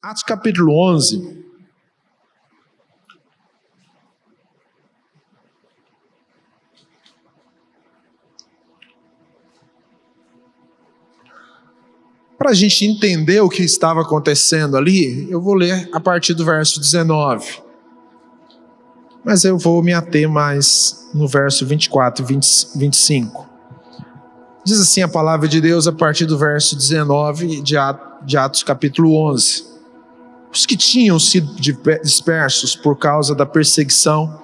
Atos capítulo 11. Para a gente entender o que estava acontecendo ali, eu vou ler a partir do verso 19. Mas eu vou me ater mais no verso 24 e 25. Diz assim a palavra de Deus a partir do verso 19 de Atos capítulo 11. Os que tinham sido dispersos por causa da perseguição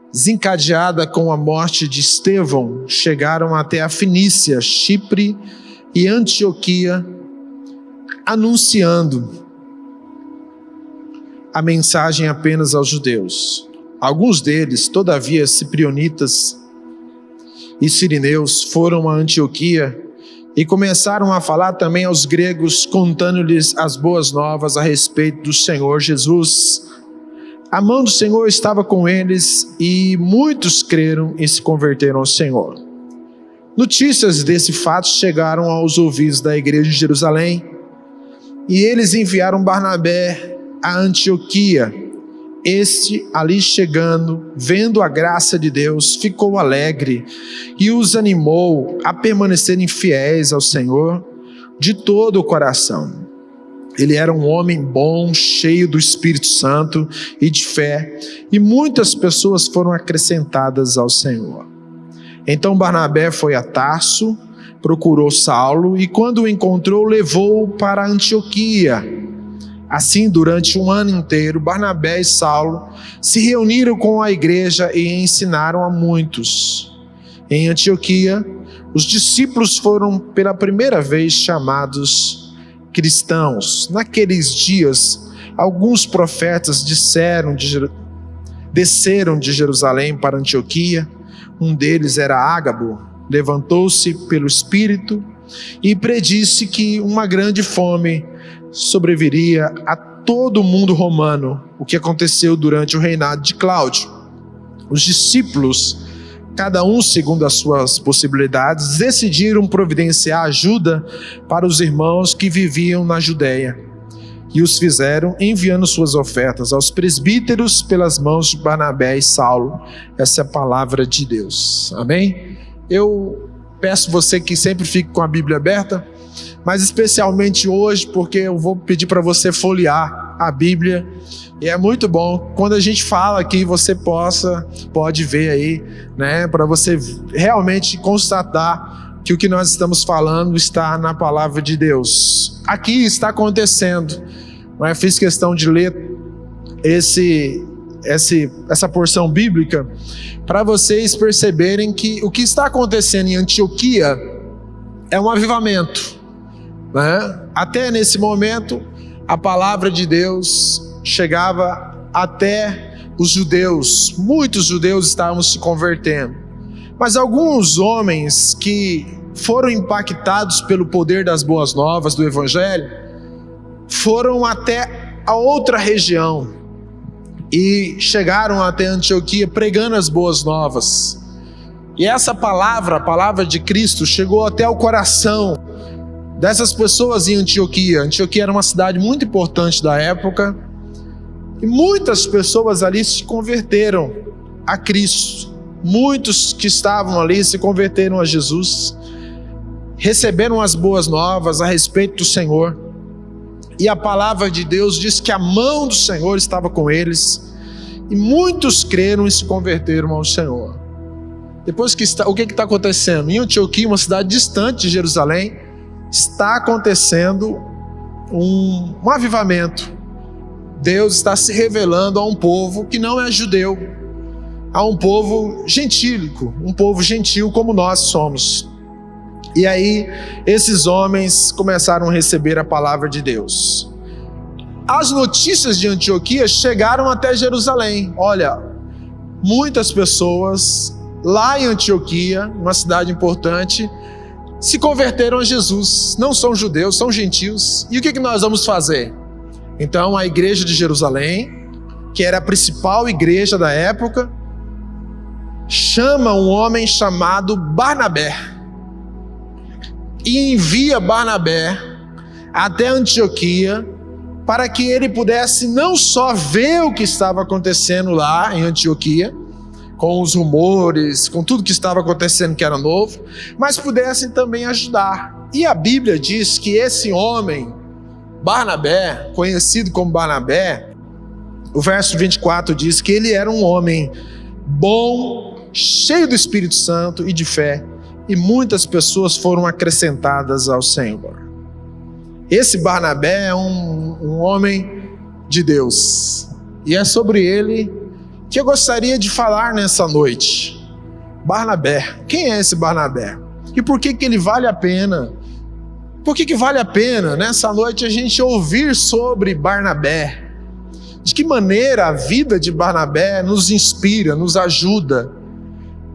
desencadeada com a morte de Estevão chegaram até a Fenícia, Chipre e Antioquia, anunciando a mensagem apenas aos judeus. Alguns deles, todavia, ciprionitas e sirineus, foram a Antioquia e começaram a falar também aos gregos, contando-lhes as boas novas a respeito do Senhor Jesus. A mão do Senhor estava com eles e muitos creram e se converteram ao Senhor. Notícias desse fato chegaram aos ouvidos da igreja de Jerusalém e eles enviaram Barnabé a Antioquia. Este, ali chegando, vendo a graça de Deus, ficou alegre e os animou a permanecerem fiéis ao Senhor de todo o coração. Ele era um homem bom, cheio do Espírito Santo e de fé, e muitas pessoas foram acrescentadas ao Senhor. Então Barnabé foi a Tarso, procurou Saulo e quando o encontrou, levou-o para Antioquia. Assim, durante um ano inteiro, Barnabé e Saulo se reuniram com a igreja e ensinaram a muitos. Em Antioquia, os discípulos foram pela primeira vez chamados cristãos. Naqueles dias, alguns profetas desceram de Jerusalém para Antioquia. Um deles era Ágabo. Levantou-se pelo Espírito e predisse que uma grande fome sobreviria a todo o mundo romano, o que aconteceu durante o reinado de Cláudio. Os discípulos, cada um segundo as suas possibilidades, decidiram providenciar ajuda para os irmãos que viviam na Judéia, e os fizeram enviando suas ofertas aos presbíteros pelas mãos de Barnabé e Saulo. Essa é a palavra de Deus. Amém? Eu peço você que sempre fique com a Bíblia aberta, mas especialmente hoje, porque eu vou pedir para você folhear a Bíblia, e é muito bom quando a gente fala aqui, você pode ver aí, né, para você realmente constatar que o que nós estamos falando está na palavra de Deus. Aqui está acontecendo, eu fiz questão de ler essa porção bíblica para vocês perceberem que o que está acontecendo em Antioquia é um avivamento, né? Até nesse momento a palavra de Deus chegava até os judeus, muitos judeus estavam se convertendo, mas alguns homens que foram impactados pelo poder das boas novas do Evangelho foram até a outra região e chegaram até Antioquia pregando as boas novas. E essa palavra, a palavra de Cristo, chegou até o coração dessas pessoas em Antioquia. Antioquia era uma cidade muito importante da época, e muitas pessoas ali se converteram a Cristo. Muitos que estavam ali se converteram a Jesus, receberam as boas novas a respeito do Senhor, e a palavra de Deus diz que a mão do Senhor estava com eles, e muitos creram e se converteram ao Senhor. Depois o que está acontecendo? Em Antioquia, uma cidade distante de Jerusalém, está acontecendo um avivamento. Deus está se revelando a um povo que não é judeu, a um povo gentílico, um povo gentil como nós somos. E aí, esses homens começaram a receber a palavra de Deus. As notícias de Antioquia chegaram até Jerusalém. Olha, muitas pessoas lá em Antioquia, uma cidade importante, se converteram a Jesus. Não são judeus, são gentios. E o que nós vamos fazer? Então a igreja de Jerusalém, que era a principal igreja da época, chama um homem chamado Barnabé e envia Barnabé até Antioquia para que ele pudesse não só ver o que estava acontecendo lá em Antioquia, com os rumores, com tudo que estava acontecendo que era novo, mas pudessem também ajudar. E a Bíblia diz que esse homem, Barnabé, conhecido como Barnabé, o verso 24 diz que ele era um homem bom, cheio do Espírito Santo e de fé, e muitas pessoas foram acrescentadas ao Senhor. Esse Barnabé é um homem de Deus, e é sobre ele que eu gostaria de falar nessa noite. Barnabé, quem é esse Barnabé? E por que ele vale a pena? Por que vale a pena nessa noite a gente ouvir sobre Barnabé? De que maneira a vida de Barnabé nos inspira, nos ajuda?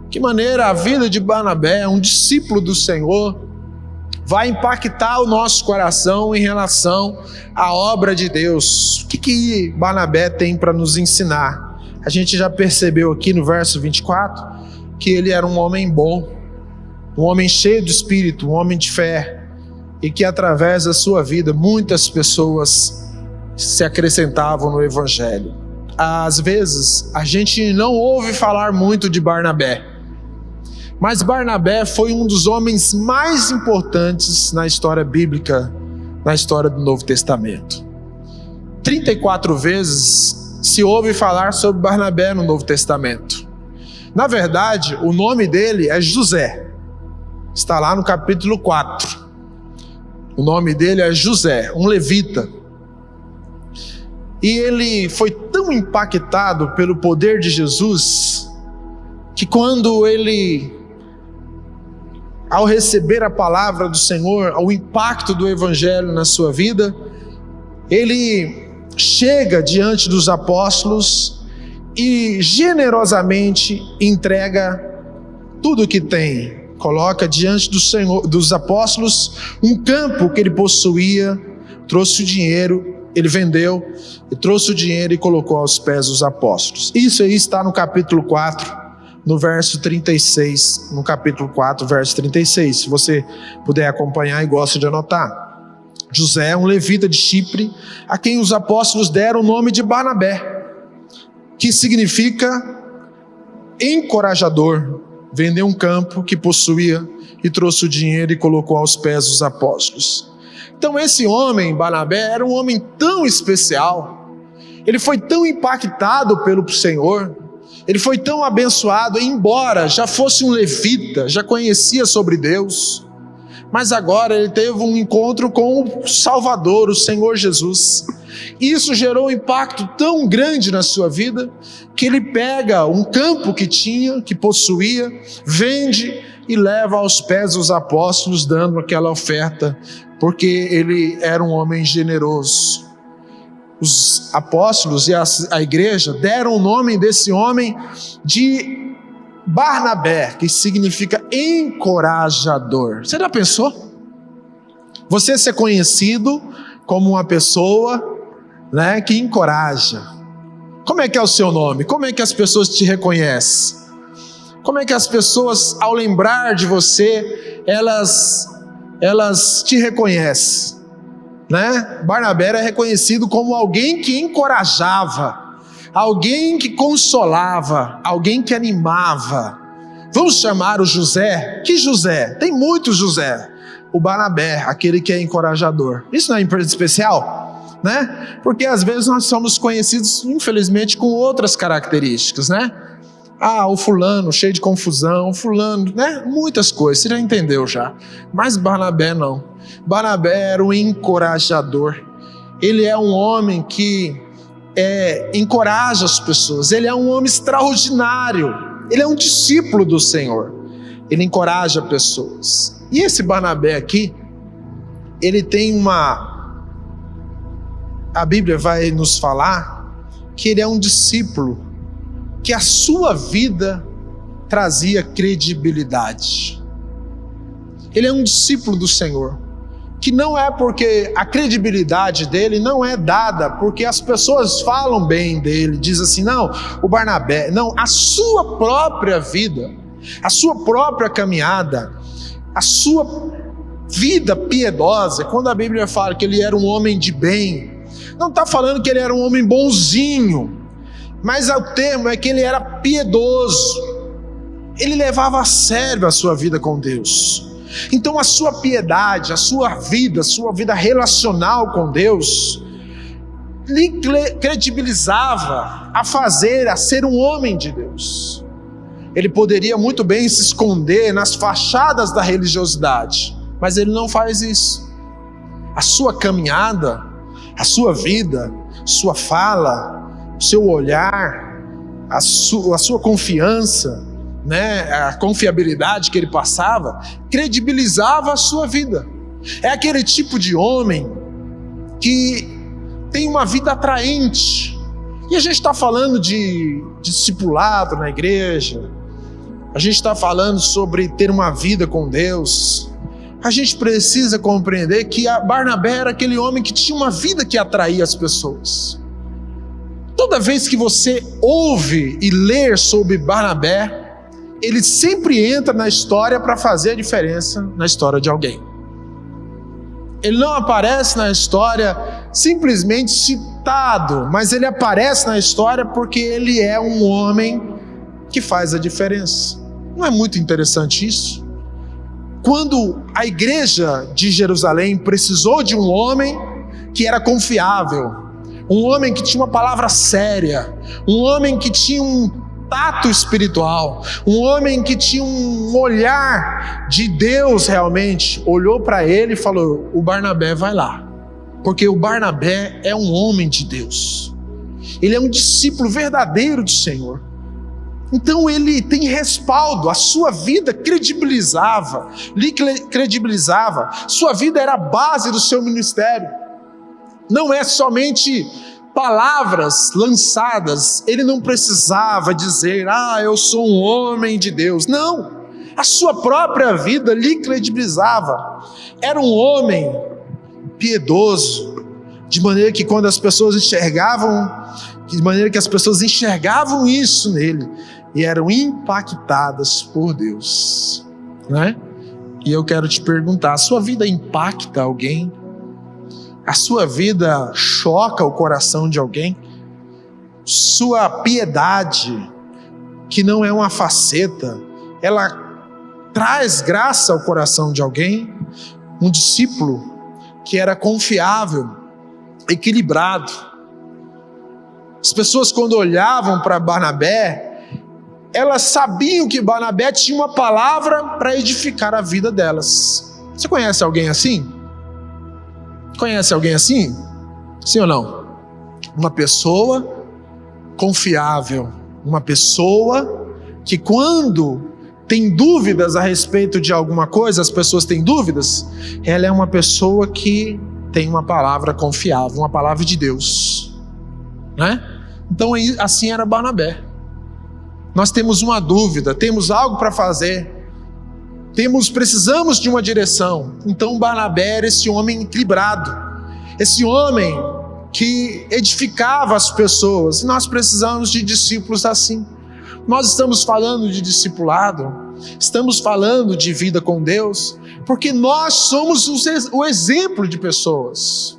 De que maneira a vida de Barnabé, um discípulo do Senhor, vai impactar o nosso coração em relação à obra de Deus? O que Barnabé tem para nos ensinar? A gente já percebeu aqui no verso 24 que ele era um homem bom, um homem cheio de espírito, um homem de fé, e que através da sua vida muitas pessoas se acrescentavam no Evangelho. Às vezes a gente não ouve falar muito de Barnabé, mas Barnabé foi um dos homens mais importantes na história bíblica, na história do Novo Testamento. 34 vezes se ouve falar sobre Barnabé no Novo Testamento. Na verdade, o nome dele é José. Está lá no capítulo 4. O nome dele é José, um levita. E ele foi tão impactado pelo poder de Jesus, que quando ele, ao receber a palavra do Senhor, o impacto do Evangelho na sua vida, ele chega diante dos apóstolos e generosamente entrega tudo o que tem. Coloca diante do Senhor, dos apóstolos, um campo que ele possuía, trouxe o dinheiro, ele vendeu, e trouxe o dinheiro e colocou aos pés dos apóstolos. Isso aí está no capítulo 4, no verso 36, no capítulo 4, verso 36, se você puder acompanhar e gosta de anotar. José, um levita de Chipre, a quem os apóstolos deram o nome de Barnabé, que significa encorajador. Vendeu um campo que possuía e trouxe o dinheiro e colocou aos pés dos apóstolos. Então esse homem, Barnabé, era um homem tão especial, ele foi tão impactado pelo Senhor, ele foi tão abençoado, embora já fosse um levita, já conhecia sobre Deus, mas agora ele teve um encontro com o Salvador, o Senhor Jesus. Isso gerou um impacto tão grande na sua vida, que ele pega um campo que tinha, que possuía, vende e leva aos pés dos apóstolos, dando aquela oferta, porque ele era um homem generoso. Os apóstolos e a igreja deram o nome desse homem de Barnabé, que significa encorajador. Você já pensou? Você ser conhecido como uma pessoa, né, que encoraja. Como é que é o seu nome? Como é que as pessoas te reconhecem? Como é que as pessoas, ao lembrar de você, elas te reconhecem? Né? Barnabé era reconhecido como alguém que encorajava, alguém que consolava, alguém que animava. Vamos chamar o José? Que José? Tem muitos José. O Barnabé, aquele que é encorajador. Isso não é especial? Né? Porque às vezes nós somos conhecidos, infelizmente, com outras características, né? Ah, o fulano cheio de confusão, o fulano, né? Muitas coisas, você já entendeu já. Mas Barnabé não. Barnabé era um encorajador. Ele é um homem que encoraja as pessoas. Ele é um homem extraordinário. Ele é um discípulo do Senhor. Ele encoraja pessoas. E esse Barnabé aqui, ele tem a Bíblia vai nos falar que ele é um discípulo, que a sua vida trazia credibilidade. Ele é um discípulo do Senhor, que não é porque a credibilidade dele não é dada porque as pessoas falam bem dele, diz assim, não, o Barnabé, não, a sua própria vida, a sua própria caminhada, a sua vida piedosa. Quando a Bíblia fala que ele era um homem de bem, Não está falando que ele era um homem bonzinho, mas o termo é que ele era piedoso. Ele levava a sério a sua vida com Deus. Então a sua piedade, a sua vida relacional com Deus, lhe credibilizava a ser um homem de Deus. Ele poderia muito bem se esconder nas fachadas da religiosidade, mas ele não faz isso. A sua caminhada, a sua vida, sua fala, o seu olhar, a sua confiança, a confiabilidade que ele passava, credibilizava a sua vida. É aquele tipo de homem que tem uma vida atraente. E a gente está falando de discipulado na igreja, a gente está falando sobre ter uma vida com Deus. A gente precisa compreender que Barnabé era aquele homem que tinha uma vida que atraía as pessoas. Toda vez que você ouve e lê sobre Barnabé, ele sempre entra na história para fazer a diferença na história de alguém. Ele não aparece na história simplesmente citado, mas ele aparece na história porque ele é um homem que faz a diferença. Não é muito interessante isso? Quando a igreja de Jerusalém precisou de um homem que era confiável, um homem que tinha uma palavra séria, um homem que tinha um tato espiritual, um homem que tinha um olhar de Deus realmente, olhou para ele e falou: o Barnabé vai lá, porque o Barnabé é um homem de Deus, ele é um discípulo verdadeiro do Senhor. Então ele tem respaldo, a sua vida lhe credibilizava, sua vida era a base do seu ministério. Não é somente palavras lançadas, ele não precisava dizer: eu sou um homem de Deus. Não, a sua própria vida lhe credibilizava. Era um homem piedoso, de maneira que quando as pessoas enxergavam isso nele, e eram impactadas por Deus, né? E eu quero te perguntar: a sua vida impacta alguém? A sua vida choca o coração de alguém? Sua piedade, que não é uma faceta, ela traz graça ao coração de alguém? Um discípulo que era confiável, equilibrado. As pessoas, quando olhavam para Barnabé, elas sabiam que Barnabé tinha uma palavra para edificar a vida delas. Você conhece alguém assim? Conhece alguém assim? Sim ou não? Uma pessoa confiável, uma pessoa que quando tem dúvidas a respeito de alguma coisa, as pessoas têm dúvidas, ela é uma pessoa que tem uma palavra confiável, uma palavra de Deus, né? Então assim era Barnabé. Nós temos uma dúvida, temos algo para fazer, precisamos de uma direção. Então Barnabé era esse homem equilibrado, esse homem que edificava as pessoas. E nós precisamos de discípulos assim. Nós estamos falando de discipulado, estamos falando de vida com Deus, porque nós somos o exemplo de pessoas.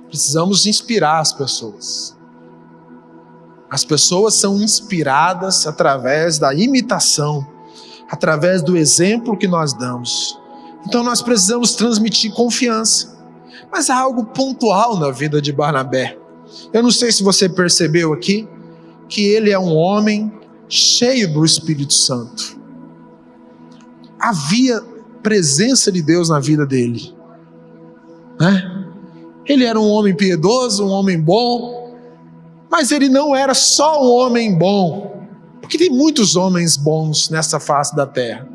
Precisamos inspirar as pessoas. As pessoas são inspiradas através da imitação, através do exemplo que nós damos. Então nós precisamos transmitir confiança. Mas há algo pontual na vida de Barnabé. Eu não sei se você percebeu aqui, que ele é um homem cheio do Espírito Santo. Havia presença de Deus na vida dele, né? Ele era um homem piedoso, um homem bom, mas ele não era só um homem bom, porque tem muitos homens bons nessa face da terra,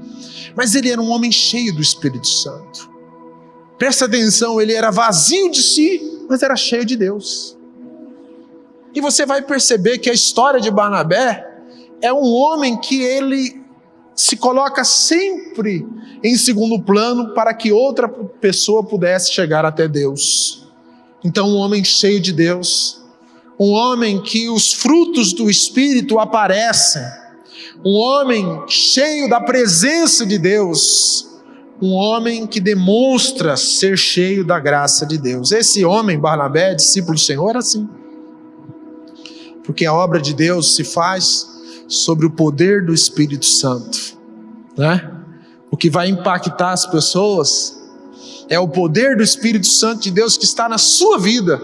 mas ele era um homem cheio do Espírito Santo. Presta atenção, ele era vazio de si, mas era cheio de Deus. E você vai perceber que a história de Barnabé é um homem que ele se coloca sempre em segundo plano para que outra pessoa pudesse chegar até Deus. Então um homem cheio de Deus, um homem que os frutos do Espírito aparecem, um homem cheio da presença de Deus, um homem que demonstra ser cheio da graça de Deus. Esse homem, Barnabé, discípulo do Senhor, era assim. Porque a obra de Deus se faz sobre o poder do Espírito Santo, né? O que vai impactar as pessoas é o poder do Espírito Santo de Deus que está na sua vida.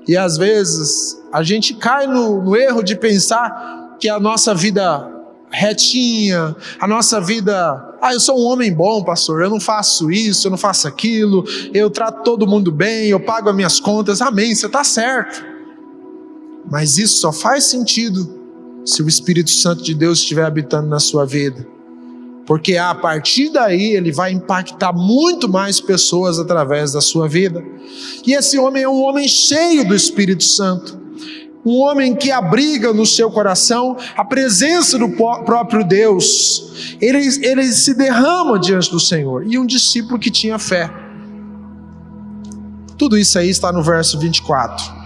E às vezes a gente cai no erro de pensar que a nossa vida retinha, a nossa vida, eu sou um homem bom, pastor, eu não faço isso, eu não faço aquilo, eu trato todo mundo bem, eu pago as minhas contas, amém, você está certo. Mas isso só faz sentido se o Espírito Santo de Deus estiver habitando na sua vida, porque a partir daí ele vai impactar muito mais pessoas através da sua vida. E esse homem é um homem cheio do Espírito Santo, um homem que abriga no seu coração a presença do próprio Deus. Ele se derrama diante do Senhor, e um discípulo que tinha fé. Tudo isso aí está no verso 24.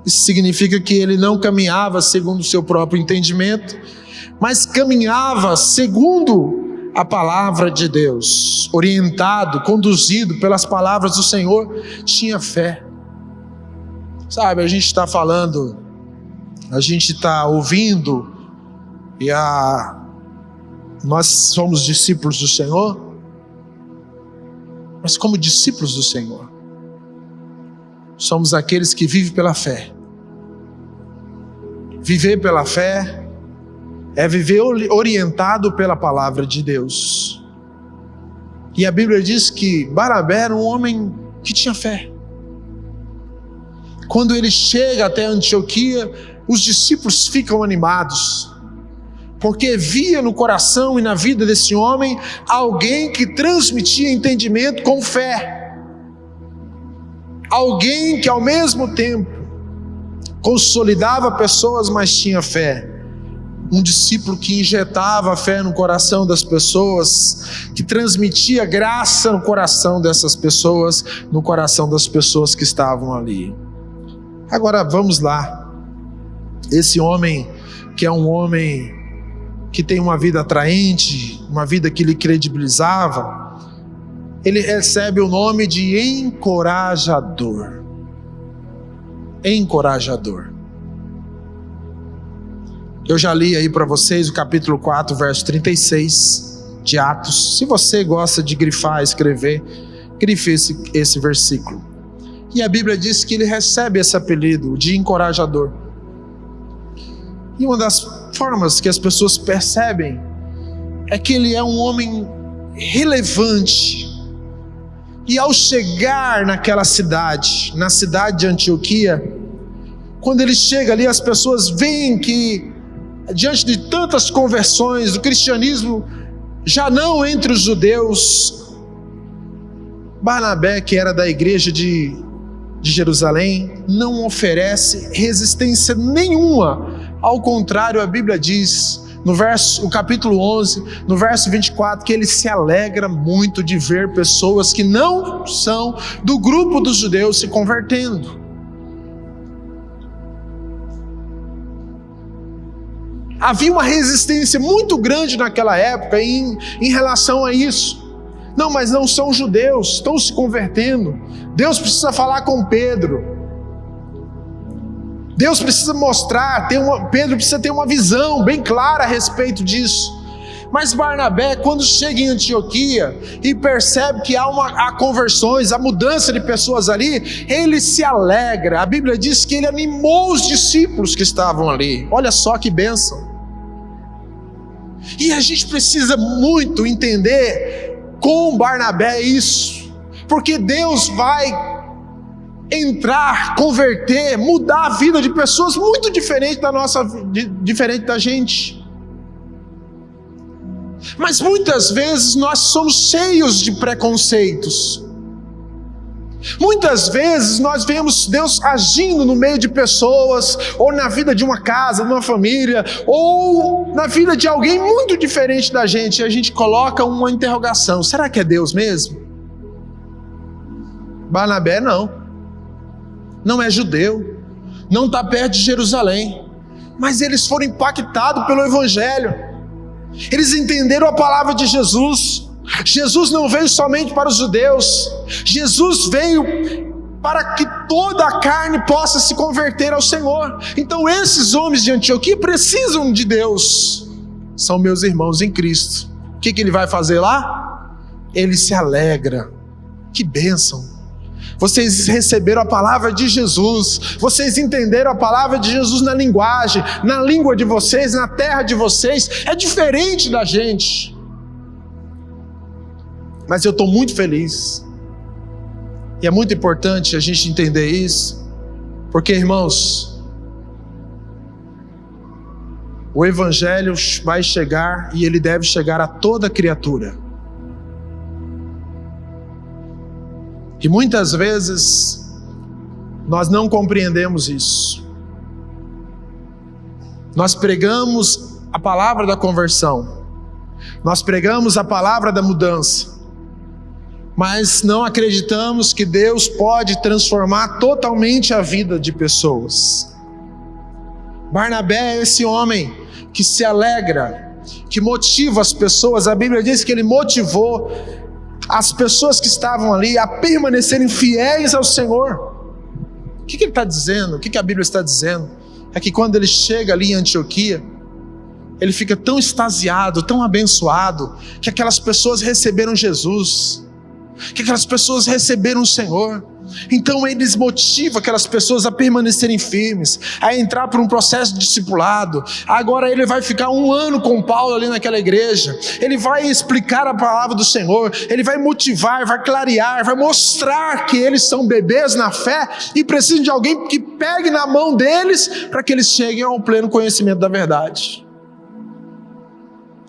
Isso significa que ele não caminhava segundo o seu próprio entendimento, mas caminhava segundo a palavra de Deus, orientado, conduzido pelas palavras do Senhor, tinha fé. Sabe, a gente está falando, a gente está ouvindo, e nós somos discípulos do Senhor, mas como discípulos do Senhor, somos aqueles que vivem pela fé. Viver pela fé é viver orientado pela palavra de Deus. E a Bíblia diz que Barnabé era um homem que tinha fé. Quando ele chega até Antioquia, os discípulos ficam animados, porque via no coração e na vida desse homem alguém que transmitia entendimento com fé, alguém que ao mesmo tempo consolidava pessoas, mas tinha fé, um discípulo que injetava fé no coração das pessoas, que transmitia graça no coração dessas pessoas, no coração das pessoas que estavam ali. Agora vamos lá, esse homem que é um homem que tem uma vida atraente, uma vida que lhe credibilizava, ele recebe o nome de encorajador. Encorajador. Eu já li aí para vocês o capítulo 4, verso 36 de Atos. Se você gosta de grifar, escrever, grife esse versículo. E a Bíblia diz que ele recebe esse apelido de encorajador. E uma das formas que as pessoas percebem é que ele é um homem relevante. E ao chegar naquela cidade, na cidade de Antioquia, quando ele chega ali, as pessoas veem que, diante de tantas conversões do cristianismo, já não entre os judeus, Barnabé, que era da igreja de Jerusalém, não oferece resistência nenhuma. Ao contrário, a Bíblia diz, no capítulo 11, no verso 24, que ele se alegra muito de ver pessoas que não são do grupo dos judeus se convertendo. Havia uma resistência muito grande naquela época em relação a isso. Não, mas não são judeus, estão se convertendo. Deus precisa falar com Pedro. Deus precisa mostrar, Pedro precisa ter uma visão bem clara a respeito disso. Mas Barnabé, quando chega em Antioquia e percebe que há conversões, há mudança de pessoas ali, ele se alegra. A Bíblia diz que ele animou os discípulos que estavam ali. Olha só que bênção. E a gente precisa muito entender com Barnabé isso, porque Deus vai entrar, converter, mudar a vida de pessoas muito diferente diferente da gente. Mas muitas vezes nós somos cheios de preconceitos. Muitas vezes nós vemos Deus agindo no meio de pessoas, ou na vida de uma casa, de uma família, ou na vida de alguém muito diferente da gente, e a gente coloca uma interrogação: será que é Deus mesmo? Barnabé não é judeu, não está perto de Jerusalém, mas eles foram impactados pelo Evangelho, eles entenderam a palavra de Jesus, Jesus não veio somente para os judeus, Jesus veio para que toda a carne possa se converter ao Senhor. Então esses homens de Antioquia precisam de Deus, são meus irmãos em Cristo. O que ele vai fazer lá? Ele se alegra. Que bênção! Vocês receberam a palavra de Jesus, vocês entenderam a palavra de Jesus na linguagem, na língua de vocês, na terra de vocês. É diferente da gente, mas eu estou muito feliz, e é muito importante a gente entender isso, porque, irmãos, o Evangelho vai chegar, e ele deve chegar a toda criatura. E muitas vezes nós não compreendemos isso. Nós pregamos a palavra da conversão, nós pregamos a palavra da mudança, mas não acreditamos que Deus pode transformar totalmente a vida de pessoas. Barnabé é esse homem que se alegra, que motiva as pessoas. A Bíblia diz que ele motivou as pessoas que estavam ali a permanecerem fiéis ao Senhor. O que ele está dizendo? O que a Bíblia está dizendo? É que quando ele chega ali em Antioquia, ele fica tão extasiado, tão abençoado, que aquelas pessoas receberam Jesus, que aquelas pessoas receberam o Senhor. Então eles motivam aquelas pessoas a permanecerem firmes, a entrar por um processo de discipulado. Agora ele vai ficar 1 ano com Paulo ali naquela igreja, ele vai explicar a palavra do Senhor, ele vai motivar, vai clarear, vai mostrar que eles são bebês na fé e precisam de alguém que pegue na mão deles para que eles cheguem ao pleno conhecimento da verdade.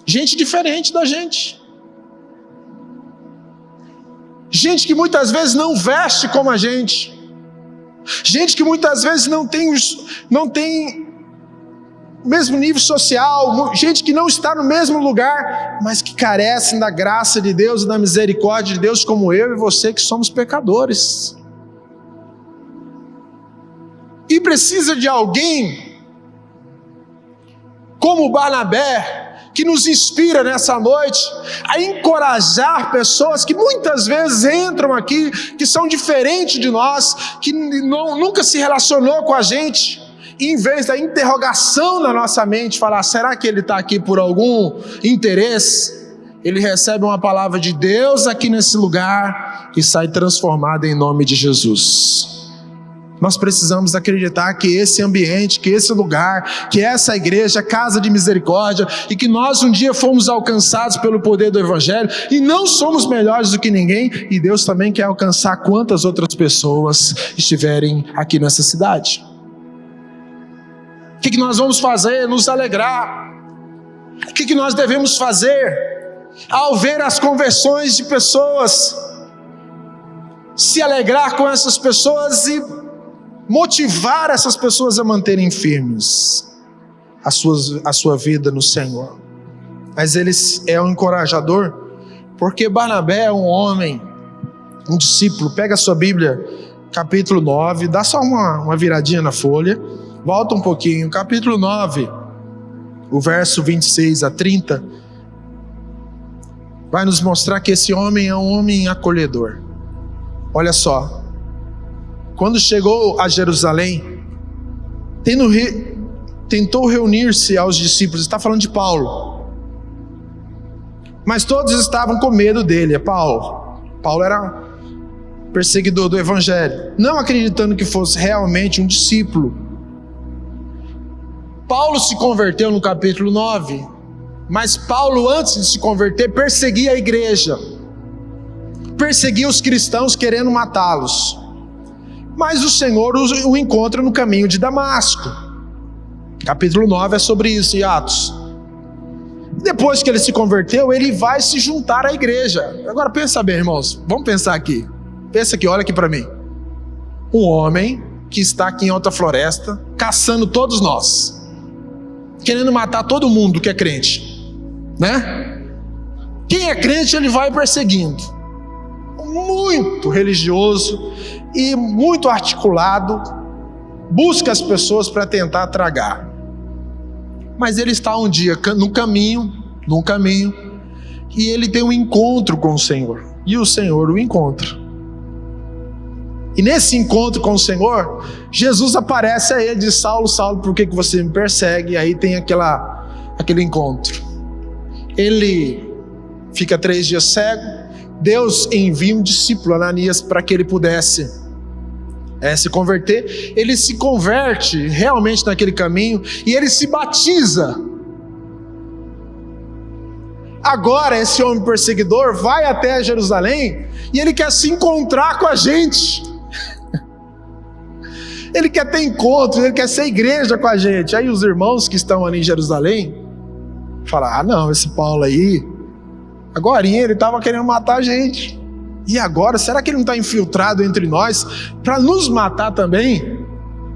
Gente diferente da gente, gente que muitas vezes não veste como a gente, gente que muitas vezes não tem o mesmo nível social, gente que não está no mesmo lugar, mas que carecem da graça de Deus e da misericórdia de Deus, como eu e você, que somos pecadores, e precisa de alguém como Barnabé, que nos inspira nessa noite a encorajar pessoas que muitas vezes entram aqui, que são diferentes de nós, que nunca se relacionou com a gente, e em vez da interrogação na nossa mente, falar, será que ele está aqui por algum interesse? Ele recebe uma palavra de Deus aqui nesse lugar e sai transformado em nome de Jesus. Nós precisamos acreditar que esse ambiente, que esse lugar, que essa igreja é casa de misericórdia, e que nós um dia fomos alcançados pelo poder do Evangelho, e não somos melhores do que ninguém, e Deus também quer alcançar quantas outras pessoas estiverem aqui nessa cidade. O que nós vamos fazer? Nos alegrar. O que nós devemos fazer ao ver as conversões de pessoas? Se alegrar com essas pessoas e motivar essas pessoas a manterem firmes a sua vida no Senhor. Mas ele é um encorajador, porque Barnabé é um homem, um discípulo. Pega a sua Bíblia, capítulo 9, dá só uma viradinha na folha, volta um pouquinho, capítulo 9, o verso 26 a 30, vai nos mostrar que esse homem é um homem acolhedor. Olha só, quando chegou a Jerusalém, tentou reunir-se aos discípulos. Está falando de Paulo, mas todos estavam com medo dele. Paulo era perseguidor do Evangelho, não acreditando que fosse realmente um discípulo. Paulo se converteu no capítulo 9, mas Paulo, antes de se converter, perseguia a igreja, perseguia os cristãos querendo matá-los. Mas o Senhor o encontra no caminho de Damasco. Capítulo 9 é sobre isso em Atos. Depois que ele se converteu, ele vai se juntar à igreja. Agora pensa bem, irmãos, vamos pensar aqui. Pensa aqui, olha aqui para mim. Um homem que está aqui em Alta Floresta, caçando todos nós, querendo matar todo mundo que é crente, né? Quem é crente ele vai perseguindo. Muito religioso e muito articulado, busca as pessoas para tentar tragar. Mas ele está um dia num caminho, e ele tem um encontro com o Senhor, e o Senhor o encontra. E nesse encontro com o Senhor, Jesus aparece a ele e diz: Saulo, Saulo, por que você me persegue? E aí tem aquele encontro. Ele fica 3 dias cego. Deus envia um discípulo, Ananias, para que ele pudesse se converter. Ele se converte realmente naquele caminho e ele se batiza. Agora esse homem perseguidor vai até Jerusalém e ele quer se encontrar com a gente. Ele quer ter encontros, ele quer ser igreja com a gente. Aí os irmãos que estão ali em Jerusalém falam: ah não, esse Paulo aí, agorinha ele estava querendo matar a gente. E agora, será que ele não está infiltrado entre nós para nos matar também?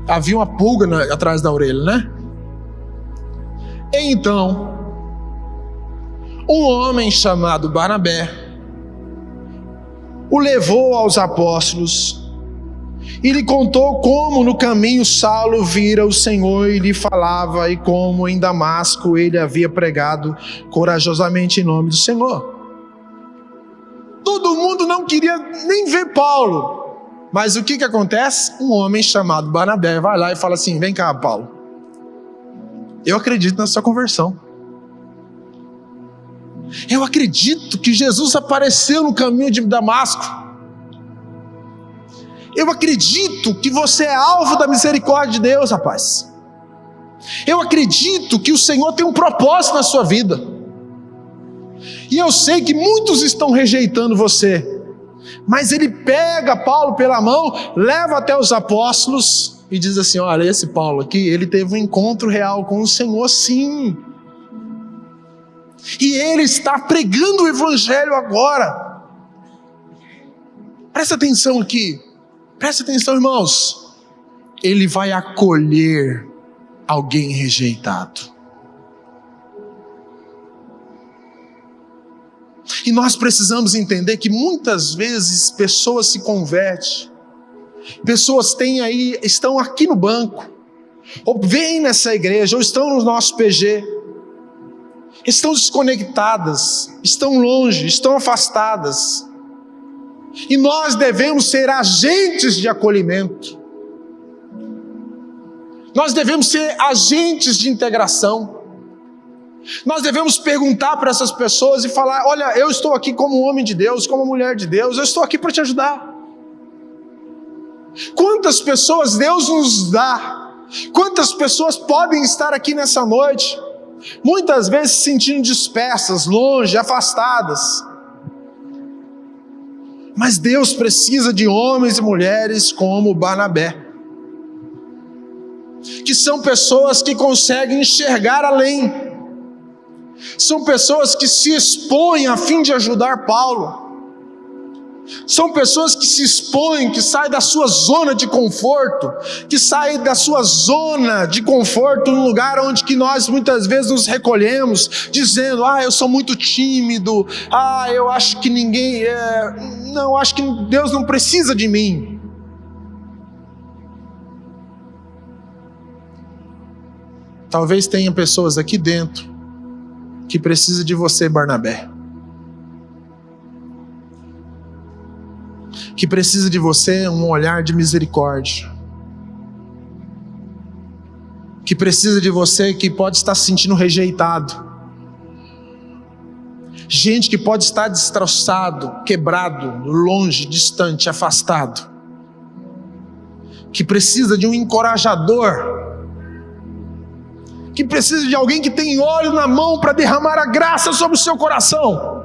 Havia uma pulga atrás da orelha, né? Então, um homem chamado Barnabé o levou aos apóstolos e lhe contou como no caminho Saulo vira o Senhor e lhe falava, e como em Damasco ele havia pregado corajosamente em nome do Senhor. Todo mundo não queria nem ver Paulo, mas o que acontece? Um homem chamado Barnabé vai lá e fala assim: vem cá, Paulo, eu acredito na sua conversão. Eu acredito que Jesus apareceu no caminho de Damasco. Eu acredito que você é alvo da misericórdia de Deus, rapaz. Eu acredito que o Senhor tem um propósito na sua vida. E eu sei que muitos estão rejeitando você. Mas ele pega Paulo pela mão, leva até os apóstolos e diz assim: olha, esse Paulo aqui, ele teve um encontro real com o Senhor, sim. E ele está pregando o evangelho agora. Presta atenção aqui. Presta atenção, irmãos. Ele vai acolher alguém rejeitado. E nós precisamos entender que muitas vezes pessoas se convertem. Pessoas estão aqui no banco, ou vêm nessa igreja, ou estão no nosso PG. Estão desconectadas, estão longe, estão afastadas. E nós devemos ser agentes de acolhimento. Nós devemos ser agentes de integração. Nós devemos perguntar para essas pessoas e falar: olha, eu estou aqui como homem de Deus, como mulher de Deus, eu estou aqui para te ajudar. Quantas pessoas Deus nos dá? Quantas pessoas podem estar aqui nessa noite? Muitas vezes se sentindo dispersas, longe, afastadas. Mas Deus precisa de homens e mulheres como Barnabé, que são pessoas que conseguem enxergar além, são pessoas que se expõem a fim de ajudar Paulo, são pessoas que se expõem, que saem da sua zona de conforto, que saem da sua zona de conforto num lugar onde que nós muitas vezes nos recolhemos, dizendo: eu sou muito tímido, eu acho que não, acho que Deus não precisa de mim. Talvez tenha pessoas aqui dentro que precisam de você, Barnabé, que precisa de você um olhar de misericórdia, que precisa de você, que pode estar se sentindo rejeitado, gente que pode estar destroçado, quebrado, longe, distante, afastado, que precisa de um encorajador, que precisa de alguém que tem óleo na mão para derramar a graça sobre o seu coração.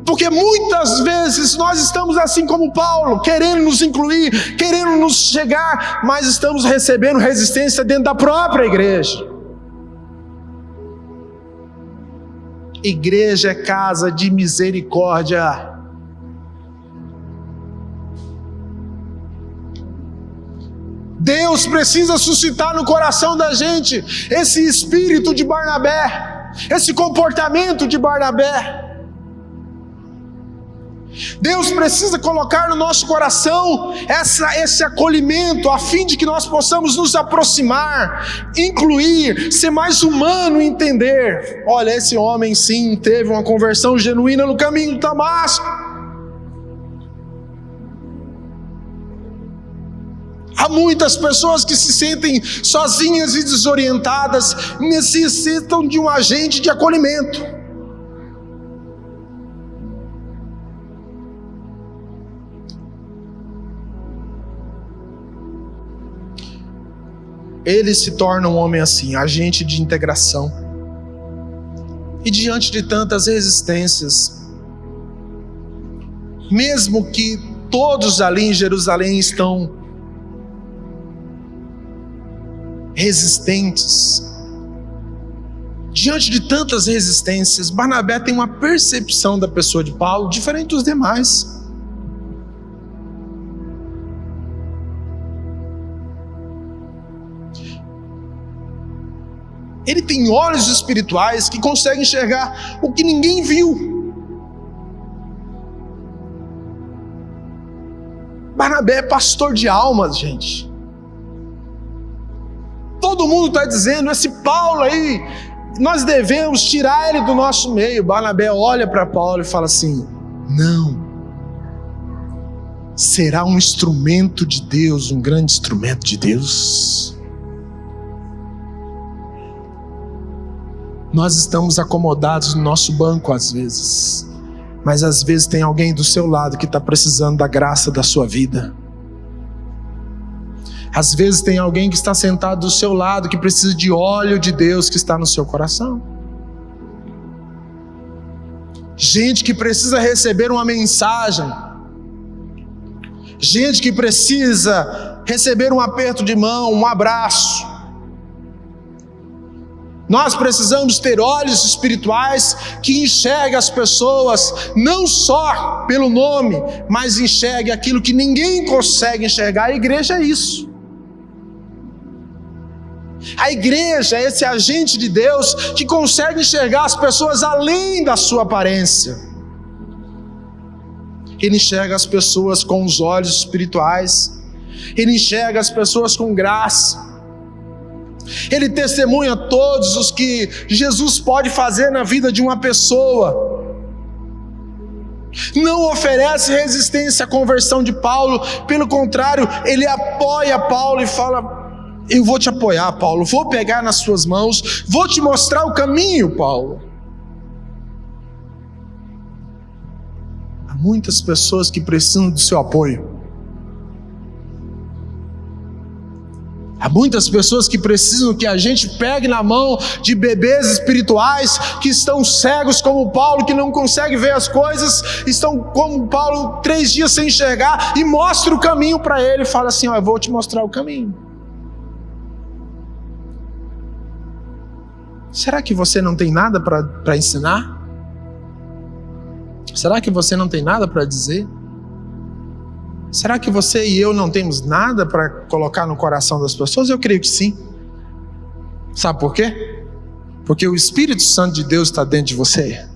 Porque muitas vezes nós estamos assim como Paulo, querendo nos incluir, querendo nos chegar, mas estamos recebendo resistência dentro da própria igreja. Igreja é casa de misericórdia. Deus precisa suscitar no coração da gente esse espírito de Barnabé, esse comportamento de Barnabé. Deus precisa colocar no nosso coração esse acolhimento, a fim de que nós possamos nos aproximar, incluir, ser mais humano e entender. Olha, esse homem sim teve uma conversão genuína no caminho de Damasco. Há muitas pessoas que se sentem sozinhas e desorientadas, necessitam de um agente de acolhimento. Ele se torna um homem assim, agente de integração. E diante de tantas resistências, mesmo que todos ali em Jerusalém estão resistentes, diante de tantas resistências, Barnabé tem uma percepção da pessoa de Paulo diferente dos demais. Ele tem olhos espirituais que conseguem enxergar o que ninguém viu. Barnabé é pastor de almas, gente. Todo mundo está dizendo, esse Paulo aí, nós devemos tirar ele do nosso meio. Barnabé olha para Paulo e fala assim: não, será um instrumento de Deus, um grande instrumento de Deus. Nós estamos acomodados no nosso banco às vezes, mas às vezes tem alguém do seu lado que está precisando da graça da sua vida. Às vezes tem alguém que está sentado do seu lado que precisa de óleo de Deus que está no seu coração. Gente que precisa receber uma mensagem. Gente que precisa receber um aperto de mão, um abraço. Nós precisamos ter olhos espirituais que enxerguem as pessoas não só pelo nome, mas enxerguem aquilo que ninguém consegue enxergar. A igreja é isso. A igreja é esse agente de Deus que consegue enxergar as pessoas além da sua aparência. Ele enxerga as pessoas com os olhos espirituais. Ele enxerga as pessoas com graça. Ele testemunha todos os que Jesus pode fazer na vida de uma pessoa. Não oferece resistência à conversão de Paulo, pelo contrário, ele apoia Paulo e fala: eu vou te apoiar, Paulo, vou pegar nas suas mãos, vou te mostrar o caminho, Paulo. Há muitas pessoas que precisam do seu apoio. Há muitas pessoas que precisam que a gente pegue na mão de bebês espirituais que estão cegos como Paulo, que não conseguem ver as coisas, estão como Paulo 3 dias sem enxergar, e mostre o caminho para ele e fala assim: ó, eu vou te mostrar o caminho. Será que você não tem nada para ensinar? Será que você não tem nada para dizer? Será que você e eu não temos nada para colocar no coração das pessoas? Eu creio que sim. Sabe por quê? Porque o Espírito Santo de Deus está dentro de você.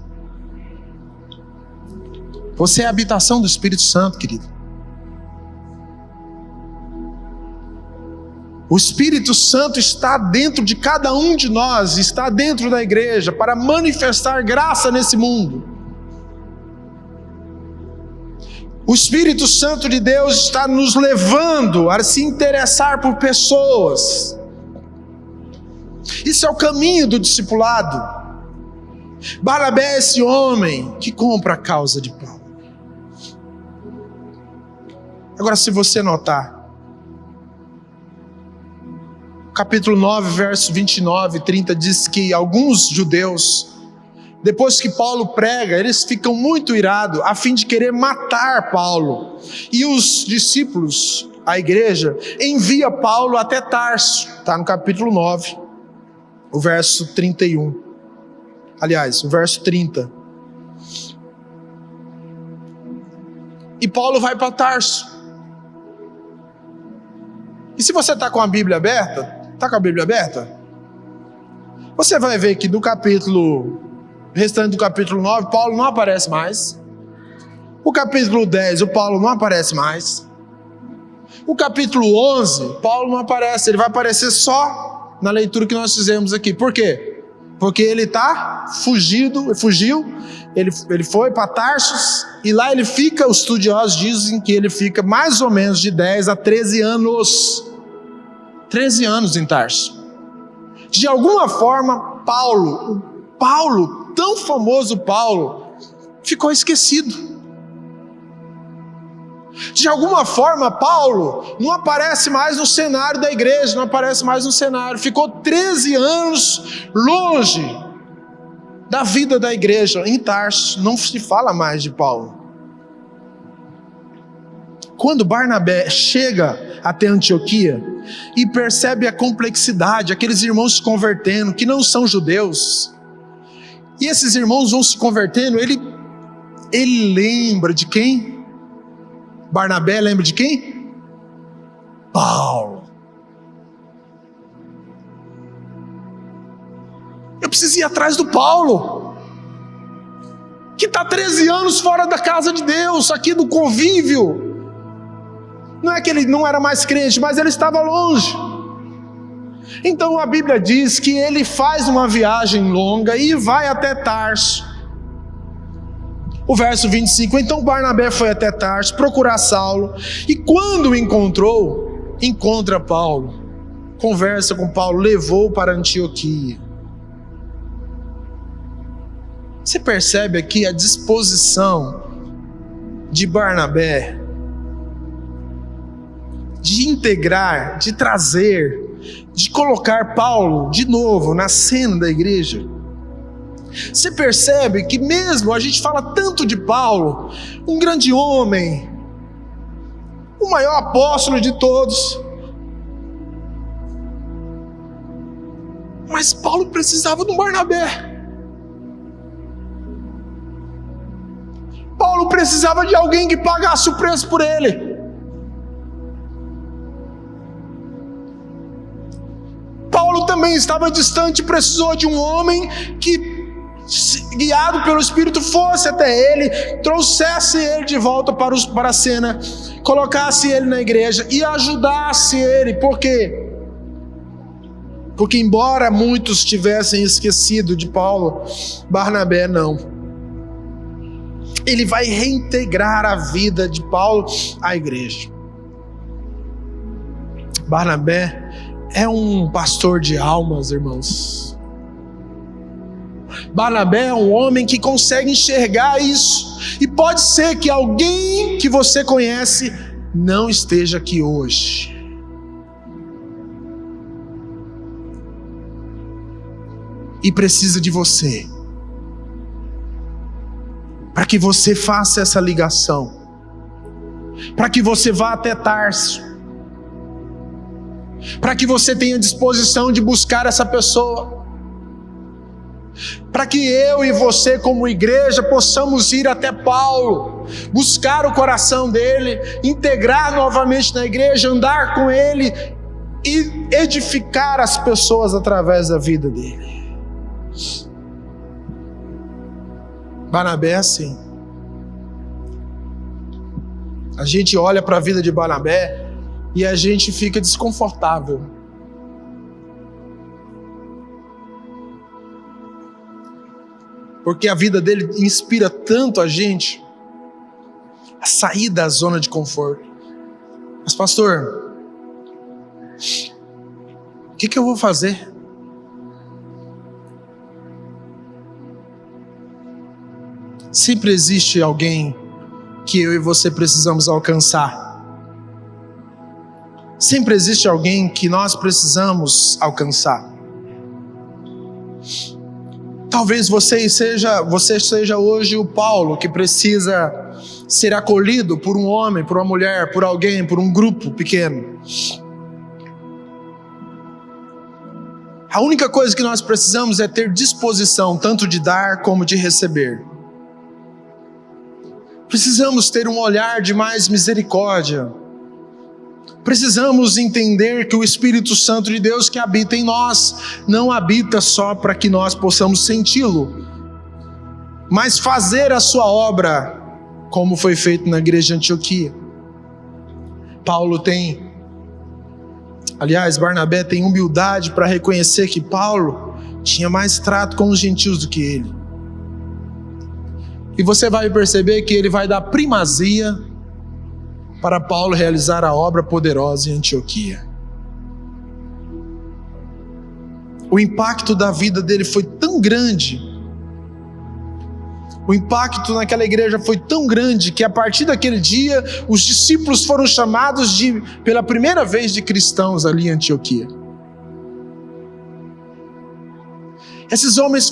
Você é a habitação do Espírito Santo, querido. O Espírito Santo está dentro de cada um de nós, está dentro da igreja para manifestar graça nesse mundo. O Espírito Santo de Deus está nos levando a se interessar por pessoas. Isso é o caminho do discipulado. Barnabé é esse homem que compra a causa de Paulo. Agora, se você notar, capítulo 9, verso 29 e 30 diz que alguns judeus, depois que Paulo prega, eles ficam muito irados, a fim de querer matar Paulo. E os discípulos, a igreja, envia Paulo até Tarso. Está no capítulo 9, o verso 31. Aliás, o verso 30. E Paulo vai para Tarso. E se você está com a Bíblia aberta, você vai ver que no capítulo restante do capítulo 9, Paulo não aparece mais. O capítulo 10, o Paulo não aparece mais. O capítulo 11, Paulo não aparece, ele vai aparecer só na leitura que nós fizemos aqui. Por quê? Porque ele fugiu, ele foi para Tarsus, e lá ele fica, os estudiosos dizem que ele fica mais ou menos de 10 a 13 anos. 13 anos em Tarso. De alguma forma, Paulo, tão famoso Paulo, ficou esquecido. De alguma forma, Paulo não aparece mais no cenário da igreja, não aparece mais no cenário. Ficou 13 anos longe da vida da igreja, em Tarso. Não se fala mais de Paulo. Quando Barnabé chega até Antioquia e percebe a complexidade, aqueles irmãos se convertendo, que não são judeus, e esses irmãos vão se convertendo, ele lembra de quem? Barnabé lembra de quem? Paulo. Eu preciso ir atrás do Paulo, que está 13 anos fora da casa de Deus, aqui do convívio. Não é que ele não era mais crente, mas ele estava longe. Então a Bíblia diz que ele faz uma viagem longa e vai até Tarso. O verso 25, então Barnabé foi até Tarso procurar Saulo, e quando o encontra Paulo, conversa com Paulo, levou para Antioquia. Você percebe aqui a disposição de Barnabé de integrar, de trazer, de colocar Paulo de novo na cena da igreja. Você percebe que mesmo a gente fala tanto de Paulo, um grande homem, o maior apóstolo de todos, mas Paulo precisava de um Barnabé. Paulo precisava de alguém que pagasse o preço por ele. Paulo também estava distante e precisou de um homem que, guiado pelo Espírito, fosse até ele, trouxesse ele de volta para a cena, colocasse ele na igreja e ajudasse ele. Por quê? Porque embora muitos tivessem esquecido de Paulo, Barnabé não. Ele vai reintegrar a vida de Paulo à igreja. Barnabé é um pastor de almas, irmãos. Barnabé é um homem que consegue enxergar isso. E pode ser que alguém que você conhece não esteja aqui hoje. E precisa de você, para que você faça essa ligação, para que você vá até Tarso, para que você tenha disposição de buscar essa pessoa, para que eu e você como igreja possamos ir até Paulo, buscar o coração dele, integrar novamente na igreja, andar com ele e edificar as pessoas através da vida dele. Barnabé é assim. A gente olha para a vida de Barnabé e a gente fica desconfortável. Porque a vida dele inspira tanto a gente a sair da zona de conforto. Mas pastor, o que eu vou fazer? Sempre existe alguém que eu e você precisamos alcançar. Sempre existe alguém que nós precisamos alcançar. Talvez você seja hoje o Paulo que precisa ser acolhido por um homem, por uma mulher, por alguém, por um grupo pequeno. A única coisa que nós precisamos é ter disposição tanto de dar como de receber. Precisamos ter um olhar de mais misericórdia. Precisamos entender que o Espírito Santo de Deus que habita em nós não habita só para que nós possamos senti-lo, mas fazer a sua obra como foi feito na igreja de Antioquia. Barnabé tem humildade para reconhecer que Paulo tinha mais trato com os gentios do que ele. E você vai perceber que ele vai dar primazia para Paulo realizar a obra poderosa em Antioquia. O impacto da vida dele foi tão grande, o impacto naquela igreja foi tão grande, que a partir daquele dia, os discípulos foram chamados pela primeira vez de cristãos ali em Antioquia. Esses homens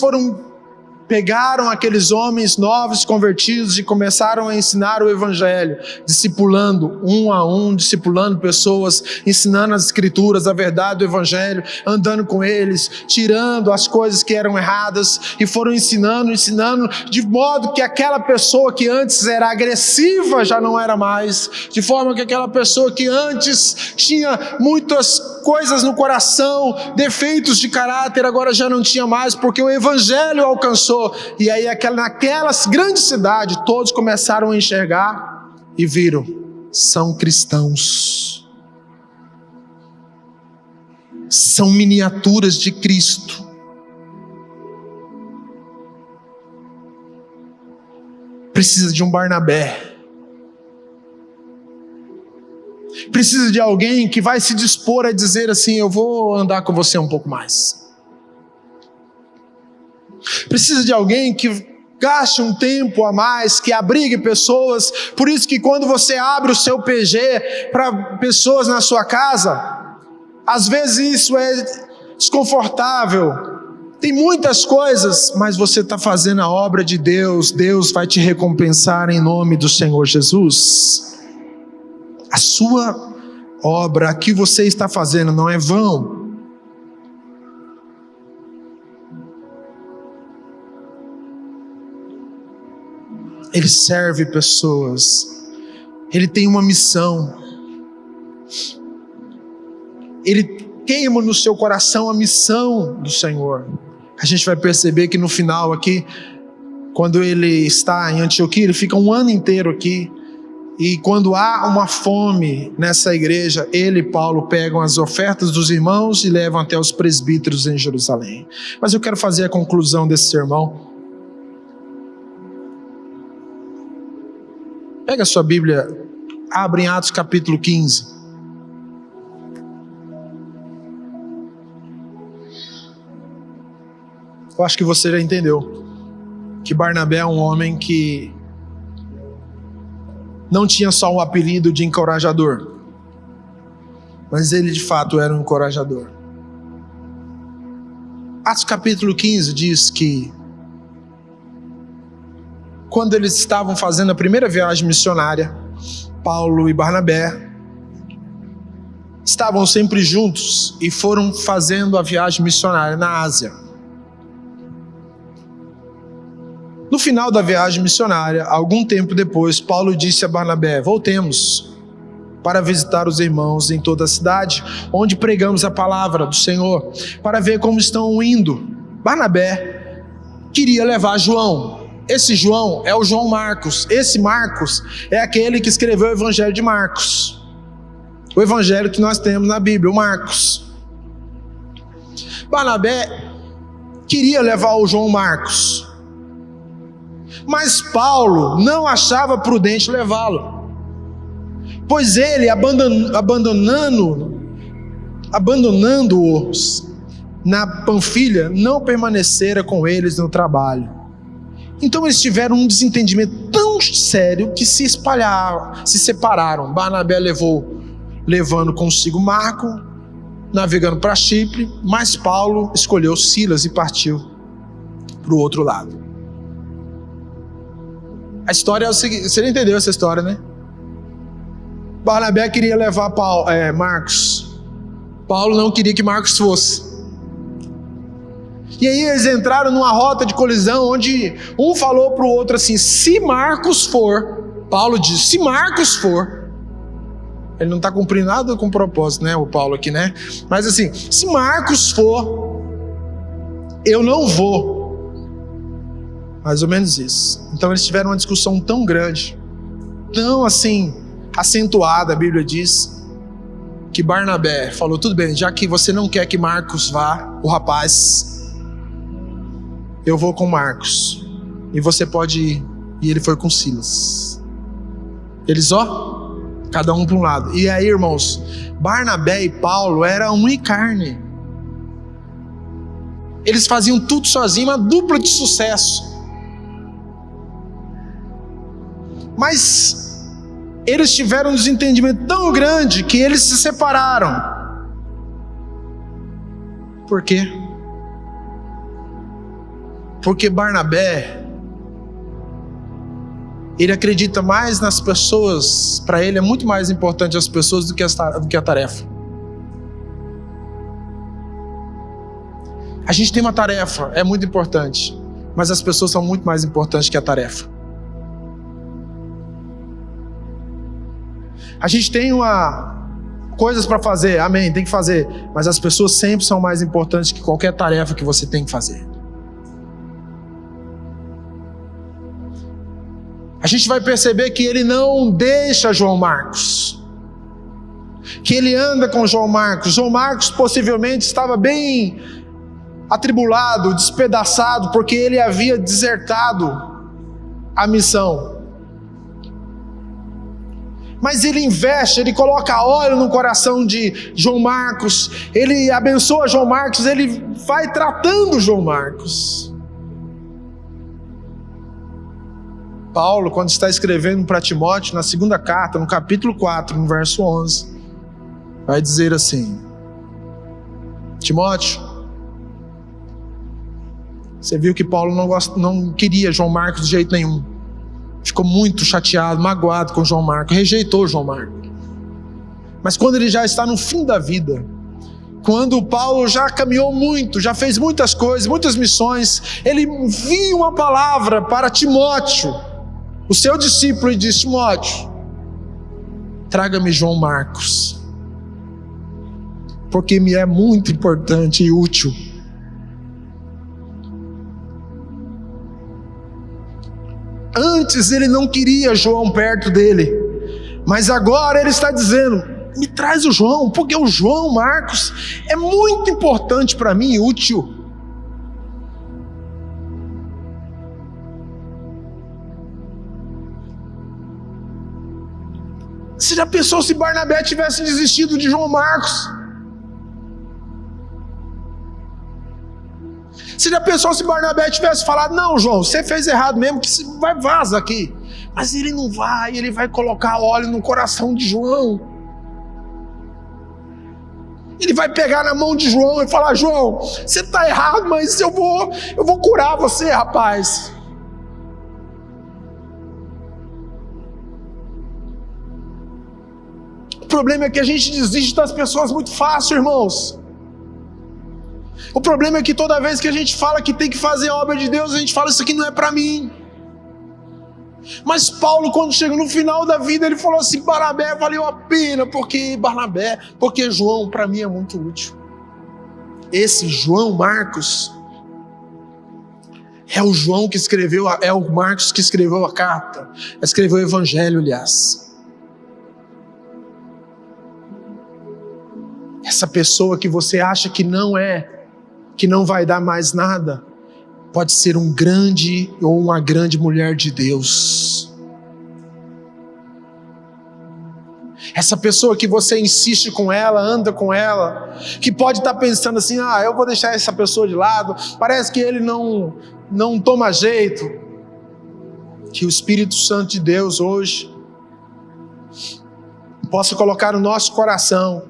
pegaram aqueles homens novos convertidos e começaram a ensinar o evangelho, discipulando um a um, discipulando pessoas, ensinando as escrituras, a verdade do evangelho, andando com eles, tirando as coisas que eram erradas, e foram ensinando, de modo que aquela pessoa que antes era agressiva já não era mais, de forma que aquela pessoa que antes tinha muitas coisas no coração, defeitos de caráter, agora já não tinha mais, porque o evangelho alcançou. E aí naquelas grandes cidades todos começaram a enxergar e viram: são cristãos, são miniaturas de Cristo. Precisa de um Barnabé, precisa de alguém que vai se dispor a dizer assim: eu vou andar com você um pouco mais. Precisa de alguém que gaste um tempo a mais, que abrigue pessoas. Por isso que quando você abre o seu PG para pessoas na sua casa, às vezes isso é desconfortável, tem muitas coisas, mas você está fazendo a obra de Deus. Deus vai te recompensar em nome do Senhor Jesus. A sua obra, a que você está fazendo, não é vão. Ele serve pessoas, ele tem uma missão, ele queima no seu coração a missão do Senhor. A gente vai perceber que no final aqui, quando ele está em Antioquia, ele fica um ano inteiro aqui, e quando há uma fome nessa igreja, ele e Paulo pegam as ofertas dos irmãos e levam até os presbíteros em Jerusalém. Mas eu quero fazer a conclusão desse sermão. Pega a sua Bíblia, abre em Atos capítulo 15. Eu acho que você já entendeu que Barnabé é um homem que não tinha só o apelido de encorajador, mas ele de fato era um encorajador. Atos capítulo 15 diz que quando eles estavam fazendo a primeira viagem missionária, Paulo e Barnabé estavam sempre juntos e foram fazendo a viagem missionária na Ásia. No final da viagem missionária, algum tempo depois, Paulo disse a Barnabé: voltemos para visitar os irmãos em toda a cidade, onde pregamos a palavra do Senhor, para ver como estão indo. Barnabé queria levar João. Esse João é o João Marcos. Esse Marcos é aquele que escreveu o Evangelho de Marcos, o Evangelho que nós temos na Bíblia, o Marcos. Barnabé queria levar o João Marcos, mas Paulo não achava prudente levá-lo, pois ele, abandonando-os na Panfilha, não permanecera com eles no trabalho. Então eles tiveram um desentendimento tão sério que se separaram. Barnabé levando consigo Marco, navegando para Chipre, mas Paulo escolheu Silas e partiu para o outro lado. A história é o seguinte, você não entendeu essa história, né? Barnabé queria levar Marcos. Paulo não queria que Marcos fosse. E aí eles entraram numa rota de colisão, onde um falou para o outro assim: se Marcos for, Paulo diz, se Marcos for, ele não está cumprindo nada com o propósito, né, o Paulo aqui, né? Mas assim, se Marcos for, eu não vou. Mais ou menos isso. Então eles tiveram uma discussão tão grande tão assim acentuada, a Bíblia diz, que Barnabé falou: tudo bem, já que você não quer que Marcos vá, o rapaz, eu vou com Marcos, e você pode ir. E ele foi com Silas. Eles, cada um para um lado. E aí, irmãos, Barnabé e Paulo eram um e carne. Eles faziam tudo sozinhos, uma dupla de sucesso. Mas eles tiveram um desentendimento tão grande que eles se separaram. Por quê? Porque Barnabé, ele acredita mais nas pessoas. Para ele é muito mais importante as pessoas do que a tarefa. A gente tem uma tarefa, é muito importante, mas as pessoas são muito mais importantes que a tarefa. A gente tem coisas para fazer, amém, tem que fazer, mas as pessoas sempre são mais importantes que qualquer tarefa que você tem que fazer. A gente vai perceber que ele não deixa João Marcos, que ele anda com João Marcos. João Marcos possivelmente estava bem atribulado, despedaçado, porque ele havia desertado a missão. Mas ele investe, ele coloca óleo no coração de João Marcos, ele abençoa João Marcos, ele vai tratando João Marcos. Paulo, quando está escrevendo para Timóteo, na segunda carta, no capítulo 4, no verso 11, vai dizer assim: Timóteo, você viu que Paulo não queria João Marcos de jeito nenhum. Ficou muito chateado, magoado com João Marcos, rejeitou João Marcos. Mas quando ele já está no fim da vida, quando Paulo já caminhou muito, já fez muitas coisas, muitas missões, ele envia uma palavra para Timóteo, o seu discípulo, e diz: Timóteo, traga-me João Marcos, porque me é muito importante e útil. Antes ele não queria João perto dele, mas agora ele está dizendo: me traz o João, porque o João Marcos é muito importante para mim e útil. Você já pensou se Barnabé tivesse desistido de João Marcos? Você já pensou se Barnabé tivesse falado: não, João, você fez errado mesmo, que você vai, vaza aqui. Mas ele não vai, ele vai colocar óleo no coração de João. Ele vai pegar na mão de João e falar: João, você está errado, mas eu vou curar você, rapaz. O problema é que a gente desiste das pessoas muito fácil, irmãos. O problema é que toda vez que a gente fala que tem que fazer a obra de Deus, a gente fala: isso aqui não é para mim. Mas Paulo, quando chega no final da vida, ele falou assim: Barnabé valeu a pena, porque João para mim é muito útil. Esse João Marcos é o João que escreveu, é o Marcos que escreveu a carta, escreveu o evangelho, aliás. Essa pessoa que você acha que não vai dar mais nada, pode ser um grande ou uma grande mulher de Deus. Essa pessoa que você insiste com ela, anda com ela, que pode estar pensando assim: eu vou deixar essa pessoa de lado, parece que ele não toma jeito. Que o Espírito Santo de Deus hoje possa colocar no nosso coração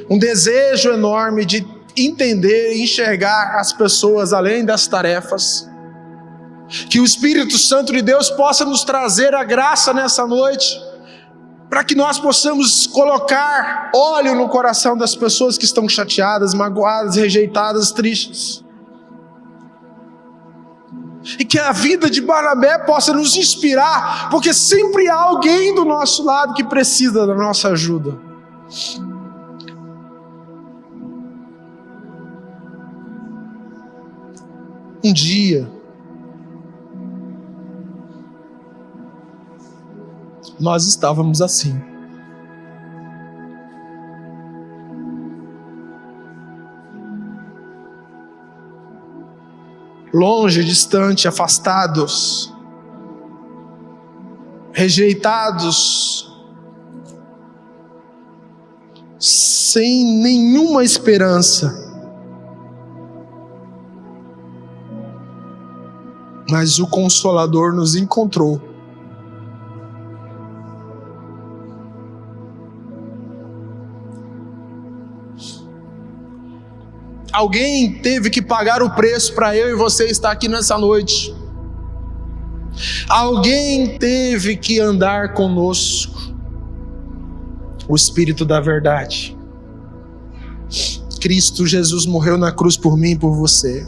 um desejo enorme de entender e enxergar as pessoas além das tarefas. Que o Espírito Santo de Deus possa nos trazer a graça nessa noite, para que nós possamos colocar óleo no coração das pessoas que estão chateadas, magoadas, rejeitadas, tristes. E que a vida de Barnabé possa nos inspirar, porque sempre há alguém do nosso lado que precisa da nossa ajuda. Um dia, nós estávamos assim. Longe, distante, afastados, rejeitados, sem nenhuma esperança. Mas o Consolador nos encontrou. Alguém teve que pagar o preço para eu e você estar aqui nessa noite. Alguém teve que andar conosco. O Espírito da verdade. Cristo Jesus morreu na cruz por mim e por você.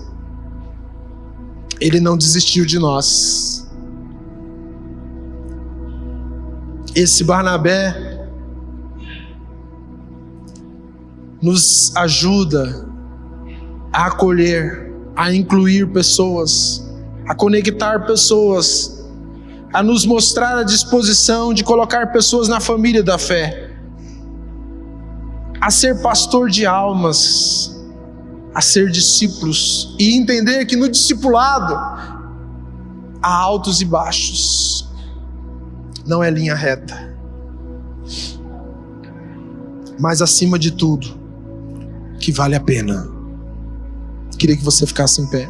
Ele não desistiu de nós. Esse Barnabé nos ajuda a acolher, a incluir pessoas, a conectar pessoas, a nos mostrar a disposição de colocar pessoas na família da fé, a ser pastor de almas, a ser discípulos e entender que no discipulado há altos e baixos, não é linha reta, mas acima de tudo, que vale a pena. Queria que você ficasse em pé.